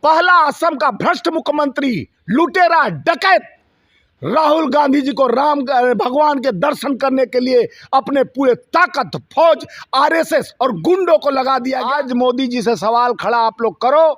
पहला असम का भ्रष्ट मुख्यमंत्री, लुटेरा, डकैत राहुल गांधी जी को राम भगवान के दर्शन करने के लिए अपने पूरे ताकत, फौज, आरएसएस और गुंडों को लगा दिया। आज मोदी जी से सवाल खड़ा आप लोग करो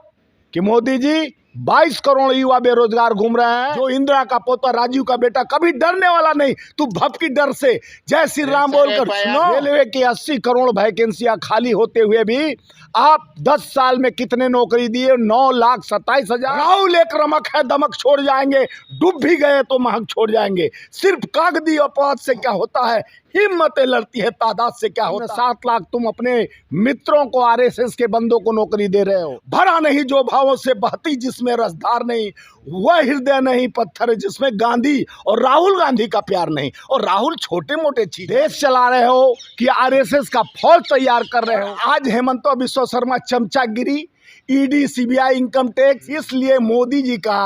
कि मोदी जी 22 करोड़ युवा बेरोजगार घूम रहे हैं। जो इंदिरा का पोता, राजीव का बेटा कभी डरने वाला नहीं, तू भपकी डर से जय श्री राम बोलकर सुनो। रेलवे की 80 करोड़ वैकेंसियां खाली होते हुए भी आप 10 साल में कितने नौकरी दिए? 9,27,000। राहुल एक रमक है, दमक छोड़ जाएंगे, डूब भी गए तो महक छोड़ जाएंगे। सिर्फ कागदी अपवाद से क्या होता है, हिम्मतें लड़ती है तादाद से क्या होता है। 7 लाख तुम अपने मित्रों को, आरएसएस के बंदों को नौकरी दे रहे हो। भरा नहीं जो भावों से बहती, जिसमें रसधार नहीं, वह हृदय नहीं पत्थर है जिसमें गांधी और राहुल गांधी का प्यार नहीं। और राहुल छोटे मोटे चीज देश चला रहे हो कि आरएसएस का फौज तैयार कर रहे हो। आज हेमंत बिश्व शर्मा चमचागिरी, ईडी, सीबीआई, इनकम टैक्स, इसलिए मोदी जी का,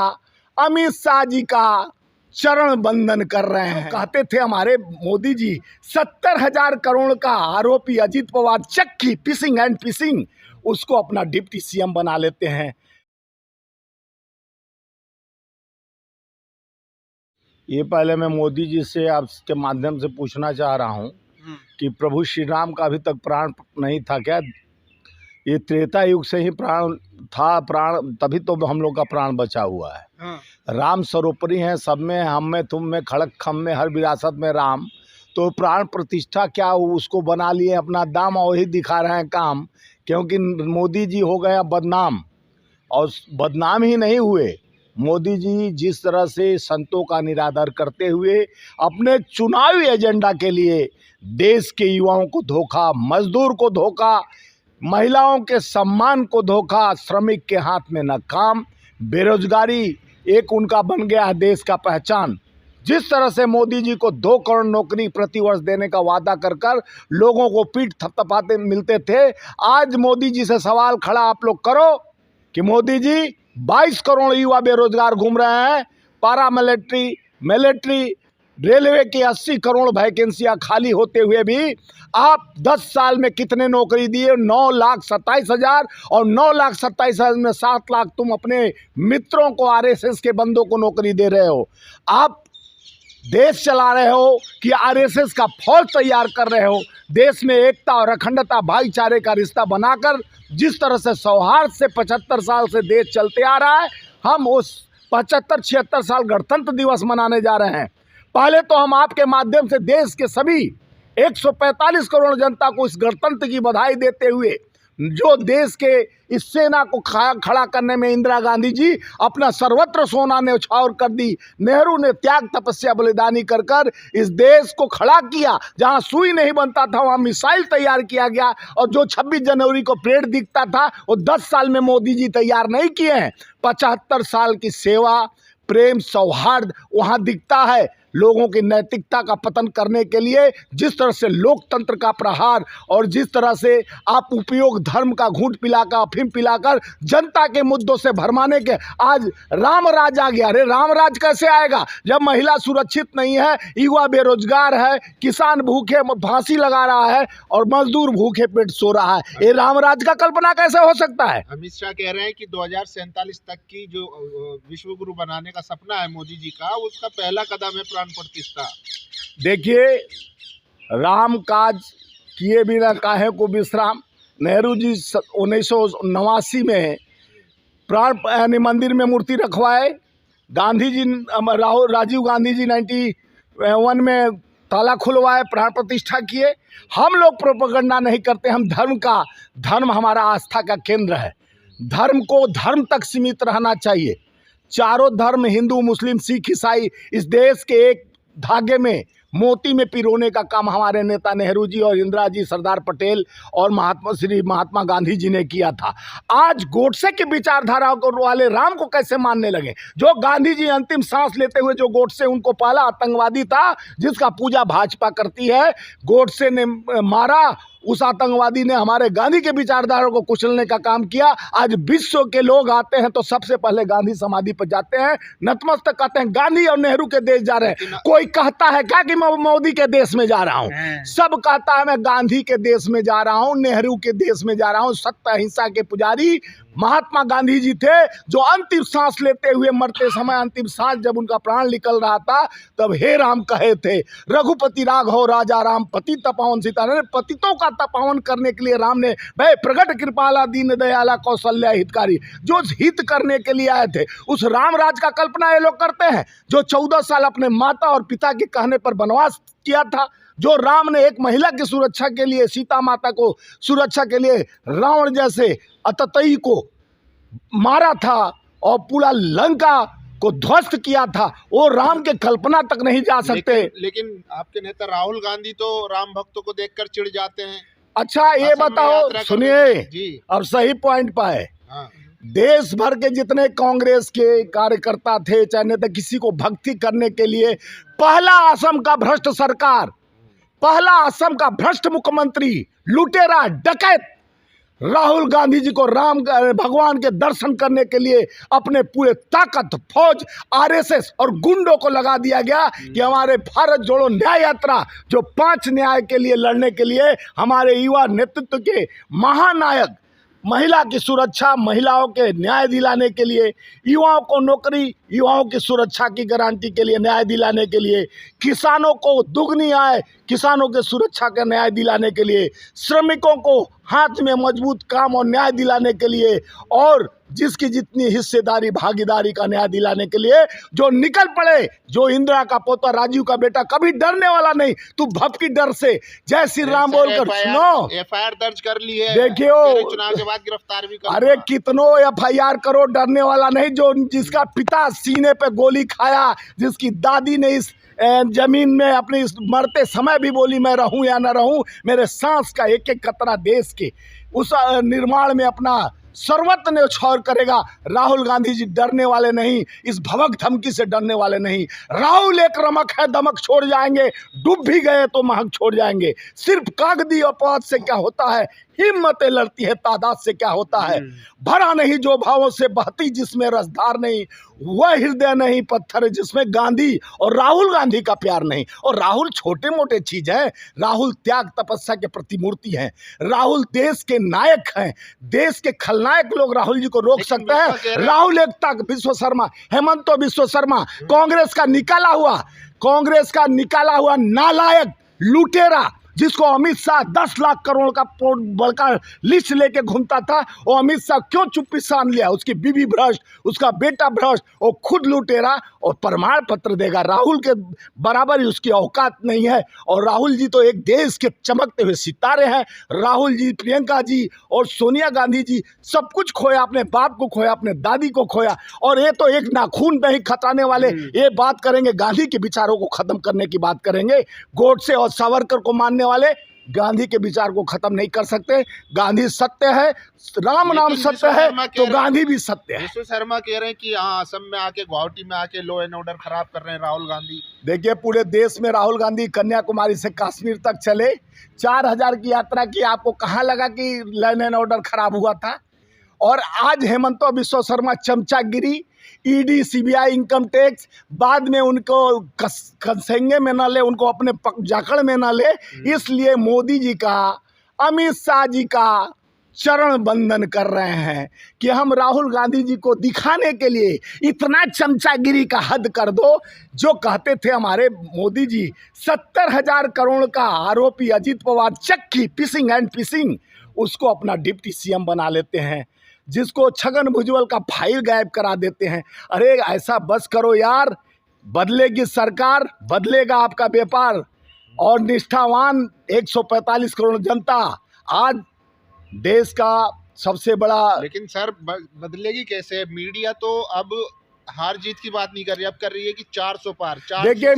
अमित शाह जी का चरण बंदन कर रहे हैं। कहते थे हमारे मोदी जी 70,000 करोड़ का आरोपी अजित पवार, चक्की पिसिंग एंड पिसिंग, उसको अपना डिप्टी सीएम बना लेते हैं। ये पहले मैं मोदी जी से आपके माध्यम से पूछना चाह रहा हूँ कि प्रभु श्री राम का अभी तक प्राण नहीं था क्या? ये त्रेता युग से ही प्राण था, प्राण तभी तो हम लोग का प्राण बचा हुआ है। राम सर्वोपरि हैं, सब में, हम में, तुम में, खड़क खम में, हर विरासत में राम। तो प्राण प्रतिष्ठा क्या उसको बना लिए अपना दाम, और वही दिखा रहे हैं काम। क्योंकि मोदी जी हो गया बदनाम, और बदनाम ही नहीं हुए। मोदी जी जिस तरह से संतों का निरादर करते हुए अपने चुनावी एजेंडा के लिए देश के युवाओं को धोखा, मजदूर को धोखा, महिलाओं के सम्मान को धोखा, श्रमिक के हाथ में न काम, बेरोजगारी एक उनका बन गया है देश का पहचान। जिस तरह से मोदी जी को 2 करोड़ नौकरी प्रतिवर्ष देने का वादा कर कर लोगों को पीठ थपथपाते मिलते थे, आज मोदी जी से सवाल खड़ा आप लोग करो कि मोदी जी 22 करोड़ युवा बेरोजगार घूम रहे हैं। पारा मिलिट्री, मिलिट्री, रेलवे की 80 करोड़ वैकेंसियां खाली होते हुए भी आप 10 साल में कितने नौकरी दिए? 9,27,000। और 9,27,000 में 7 लाख तुम अपने मित्रों को, आरएसएस के बंदों को नौकरी दे रहे हो। आप देश चला रहे हो कि आरएसएस का फौज तैयार कर रहे हो। देश में एकता और अखंडता, भाईचारे का रिश्ता बनाकर जिस तरह से सौहार्द से 75 साल से देश चलते आ रहा है, हम उस 75-76 साल गणतंत्र दिवस मनाने जा रहे हैं। पहले तो हम आपके माध्यम से देश के सभी 145 करोड़ जनता को इस गणतंत्र की बधाई देते हुए, जो देश के इस सेना को खड़ा करने में इंदिरा गांधी जी अपना सर्वत्र सोना न्यौछावर कर दी, नेहरू ने त्याग, तपस्या, बलिदानी कर कर इस देश को खड़ा किया। जहां सुई नहीं बनता था वहां मिसाइल तैयार किया गया, और जो 26 जनवरी को परेड दिखता था वो 10 साल में मोदी जी तैयार नहीं किए हैं। 75 साल की सेवा, प्रेम, सौहार्द वहां दिखता है। लोगों की नैतिकता का पतन करने के लिए जिस तरह से लोकतंत्र का प्रहार, और जिस तरह से आप उपयोग धर्म का घूंट पिलाकर, अफीम पिलाकर जनता के मुद्दों से भरमाने के, आज राम राज आ गया। अरे राम राज कैसे आएगा जब महिला सुरक्षित नहीं है, युवा बेरोजगार है, किसान भूखे फांसी लगा रहा है और मजदूर भूखे पेट सो रहा है? ये राम राज का कल्पना कैसे हो सकता है? अमित शाह कह रहे हैं कि 2047 तक की जो विश्व गुरु बनाने का सपना है मोदी जी का, उसका पहला कदम है प्राण प्रतिष्ठा। देखिए, राम काज किए बिना काहे को विश्राम। नेहरू जी 1989 में प्राण यानी मंदिर में मूर्ति रखवाए। गांधी जी, राजीव गांधी जी 91 में ताला खुलवाए, प्राण प्रतिष्ठा किए। हम लोग प्रोपेगेंडा नहीं करते, हम धर्म हमारा आस्था का केंद्र है। धर्म को धर्म तक सीमित रहना चाहिए। चारों धर्म, हिंदू, मुस्लिम, सिख, ईसाई, इस देश के एक धागे में, मोती में पिरोने का काम हमारे नेता नेहरू जी और इंदिरा जी, सरदार पटेल और महात्मा गांधी जी ने किया था। आज गोडसे के विचारधारा वाले राम को कैसे मानने लगे? जो गांधी जी अंतिम सांस लेते हुए जो गोडसे उनको पहला आतंकवादी था जिसका पूजा भाजपा करती है, गोडसे ने मारा, उस आतंकवादी ने हमारे गांधी के विचारधारा को कुचलने का काम किया। आज विश्व के लोग आते हैं तो सबसे पहले गांधी समाधि पर जाते हैं, नतमस्तक कहते हैं गांधी और नेहरू के देश जा रहे हैं। कोई कहता है क्या कि मैं मोदी के देश में जा रहा हूं? सब कहता है मैं गांधी के देश में जा रहा हूं, नेहरू के देश में जा रहा हूं। सत्य अहिंसा के पुजारी महात्मा गांधी जी थे जो अंतिम सांस लेते हुए मरते समय अंतिम सांस जब उनका प्राण निकल रहा था तब हे राम कहे थे, रघुपति राघव राजा राम पति तपावन सीता। पतितों का तपावन करने के लिए राम ने भाई प्रगट कृपाला दीन दयाला कौशल्या हितकारी, जो हित करने के लिए आए थे उस राम राज का कल्पना ये लोग करते हैं, जो 14 साल अपने माता और पिता के कहने पर वनवास किया था, जो राम ने एक महिला की सुरक्षा के लिए, सीता माता को सुरक्षा के लिए रावण जैसे अततई को मारा था और पूरा लंका को ध्वस्त किया था, वो राम के कल्पना तक नहीं जा सकते। लेकिन आपके नेता राहुल गांधी तो राम भक्तों को देखकर चिढ़ जाते हैं। अच्छा ये बताओ, सुनिए अब सही पॉइंट पर है। हाँ। देश भर के जितने कांग्रेस के कार्यकर्ता थे, चाहे नेता, किसी को भक्ति करने के लिए पहला असम का भ्रष्ट सरकार, पहला असम का भ्रष्ट मुख्यमंत्री, लुटेरा, डकैत राहुल गांधी जी को राम भगवान के दर्शन करने के लिए अपने पूरे ताकत, फौज, आरएसएस और गुंडों को लगा दिया गया कि हमारे भारत जोड़ो न्याय यात्रा, जो 5 न्याय के लिए लड़ने के लिए हमारे युवा नेतृत्व के महानायक, महिला की सुरक्षा, महिलाओं के न्याय दिलाने के लिए, युवाओं को नौकरी, युवाओं की सुरक्षा की गारंटी के लिए न्याय दिलाने के लिए, किसानों को दुगनी आय, किसानों के सुरक्षा का न्याय दिलाने के लिए, श्रमिकों को हाथ में मजबूत काम और न्याय दिलाने के लिए, और जिसकी जितनी हिस्सेदारी भागीदारी का न्याय दिलाने के लिए जो निकल पड़े, जो इंदिरा का पोता राजीव का बेटा कभी डरने वाला नहीं, तू भपकी डर से जय श्री राम बोलकर, सुनो एफआईआर दर्ज कर ली है, देखियो चुनाव के बाद गिरफ्तार भी कर। अरे कितनों एफआईआर करो, डरने वाला नहीं। जो जिसका पिता सीने पे गोली खाया, जिसकी दादी ने इस जमीन में अपने इस मरते समय भी बोली मैं रहूं या ना रहूं, मेरे सांस का एक एक कतरा देश के उस निर्माण में अपना सर्वत्र न्यौछावर करेगा। राहुल गांधी जी डरने वाले नहीं, इस भवक धमकी से डरने वाले नहीं। राहुल एक रमक है, दमक छोड़ जाएंगे, डूब भी गए तो महक छोड़ जाएंगे। सिर्फ कागदी अपवाद से क्या होता है, हिम्मतें लड़ती है तादाद से क्या होता है। भरा नहीं जो भावों से बहती जिसमें रसधार नहीं, वह हृदय नहीं पत्थर जिसमें गांधी और राहुल गांधी का प्यार नहीं। और राहुल छोटे मोटे चीज है, राहुल त्याग तपस्या के प्रतिमूर्ति हैं, राहुल देश के नायक हैं, देश के खलनायक लोग राहुल जी को रोक सकते हैं। राहुल एकता विश्व शर्मा, हेमंत विश्व शर्मा, कांग्रेस का निकाला हुआ नालायक लुटेरा, जिसको अमित शाह 10 लाख करोड़ का बड़का लिस्ट लेके घूमता था, वो अमित शाह क्यों चुप्पी सान लिया? उसकी बीवी भ्रष्ट, उसका बेटा भ्रष्ट, वो खुद लुटेरा और प्रमाण पत्र देगा। राहुल के बराबर ही उसकी औकात नहीं है। और राहुल जी तो एक देश के चमकते हुए सितारे हैं। राहुल जी, प्रियंका जी और सोनिया गांधी जी सब कुछ खोया, अपने बाप को खोया, अपने दादी को खोया, और ये तो एक नाखून नहीं खतराने वाले ये बात करेंगे, गांधी के विचारों को खत्म करने की बात करेंगे। गोडसे और सावरकर को मानने वाले गांधी के विचार को खत्म नहीं कर सकते। गांधी सत्य है, राम नाम सत्य है, तो गांधी भी सत्य है। विश्व शर्मा कह रहे हैं कि हाँ, असम में आके, गुवाहाटी में आके लॉ एंड ऑर्डर खराब कर रहे हैं राहुल गांधी। देखिए पूरे देश में राहुल गांधी कन्याकुमारी से कश्मीर तक चले, 4000 की यात्रा की, आपको कहाँ लगा कि लॉ एंड ऑर्डर खराब हुआ था? और आज हेमंत बिश्व शर्मा चमचागिरी, ईडी, सीबीआई, इनकम टैक्स, बाद में उनको कंसेंगे में ना ले, उनको अपने जाकड़ में ना ले, इसलिए मोदी जी का, अमित शाह जी का चरण बंदन कर रहे हैं कि हम राहुल गांधी जी को दिखाने के लिए इतना चमचागिरी का हद कर दो। जो कहते थे हमारे मोदी जी, 70,000 करोड़ का आरोपी अजीत पवार चक्की पिसिंग एंड पिसिंग, उसको अपना डिप्टी सीएम बना लेते हैं, जिसको छगन भुजबल का फाइल गायब करा देते हैं। अरे ऐसा बस करो यार, बदलेगी सरकार, बदलेगा आपका व्यापार। और निष्ठावान 145 करोड़ जनता आज देश का सबसे बड़ा। लेकिन सर बदलेगी कैसे? मीडिया तो अब हार जीत की बात नहीं कर रही, अब कर रही है कि 400 पार। देखिए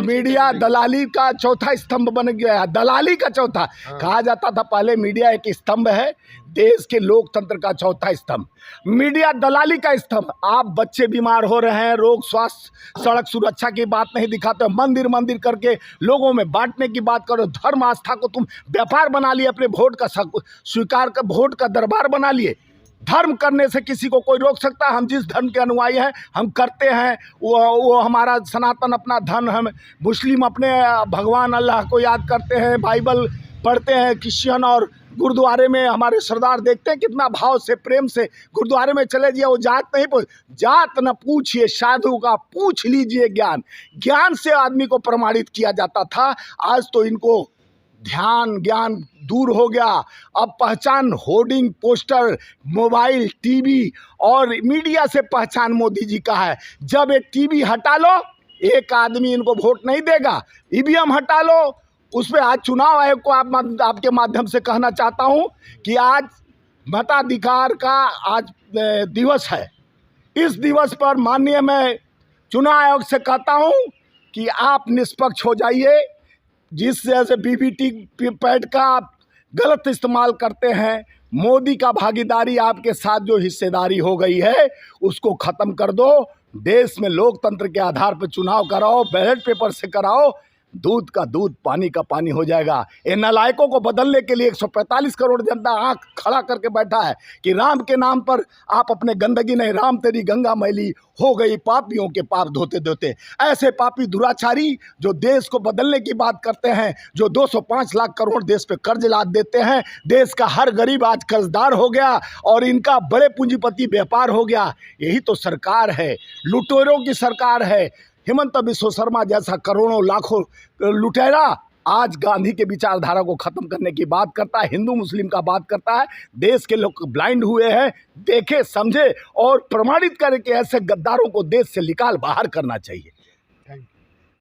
मीडिया दलाली का चौथा स्तंभ बन गया है, दलाली का चौथा। कहा जाता था पहले मीडिया एक स्तंभ है, देश के लोकतंत्र का चौथा स्तंभ मीडिया दलाली का स्तंभ। आप बच्चे बीमार हो रहे हैं, रोग, स्वास्थ्य, सड़क सुरक्षा की बात नहीं दिखाते हो, मंदिर मंदिर करके लोगों में बांटने की बात करो, धर्म आस्था को तुम व्यापार बना लिए, अपने वोट का स्वीकार का वोट का दरबार बना लिए। धर्म करने से किसी को कोई रोक सकता है? हम जिस धर्म के अनुयायी हैं हम करते हैं, वो हमारा सनातन अपना धर्म। हम मुस्लिम अपने भगवान अल्लाह को याद करते हैं, बाइबल पढ़ते हैं, क्रिश्चियन और गुरुद्वारे में हमारे सरदार देखते हैं कितना भाव से प्रेम से गुरुद्वारे में चले जाइए, वो जात नहीं जात न पूछिए साधु का, पूछ लीजिए ज्ञान। ज्ञान से आदमी को प्रमाणित किया जाता था। आज तो इनको ध्यान ज्ञान दूर हो गया। अब पहचान होर्डिंग, पोस्टर, मोबाइल, टीवी और मीडिया से पहचान मोदी जी का है। जब एक टीवी हटा लो, एक आदमी इनको वोट नहीं देगा। ईवीएम हटा लो, उस पर आज चुनाव आयोग को आपके माध्यम से कहना चाहता हूं कि आज मताधिकार का आज दिवस है। इस दिवस पर माननीय मैं चुनाव आयोग से कहता हूं कि आप निष्पक्ष हो जाइए। जिस जैसे बीबीटी पैड का आप गलत इस्तेमाल करते हैं, मोदी का भागीदारी आपके साथ जो हिस्सेदारी हो गई है उसको ख़त्म कर दो। देश में लोकतंत्र के आधार पर चुनाव कराओ, बैलेट पेपर से कराओ, दूध का दूध पानी का पानी हो जाएगा। इन नालायकों को बदलने के लिए 145 करोड़ जनता आंख खड़ा करके बैठा है कि राम के नाम पर आप अपने गंदगी नहीं, राम तेरी गंगा मैली हो गई पापियों के पाप धोते धोते। ऐसे पापी दुराचारी जो देश को बदलने की बात करते हैं, जो 205 लाख करोड़ देश पे कर्ज लाद देते हैं, देश का हर गरीब आज कर्जदार हो गया और इनका बड़े पूंजीपति व्यापार हो गया। यही तो सरकार है, लुटेरों की सरकार है। हेमंत बिस्व शर्मा जैसा करोड़ों लाखों लुटेरा आज गांधी के विचारधारा को खत्म करने की बात करता है, हिंदू मुस्लिम का बात करता है। देश के लोग ब्लाइंड हुए हैं, देखे समझे और प्रमाणित करें कि ऐसे गद्दारों को देश से निकाल बाहर करना चाहिए।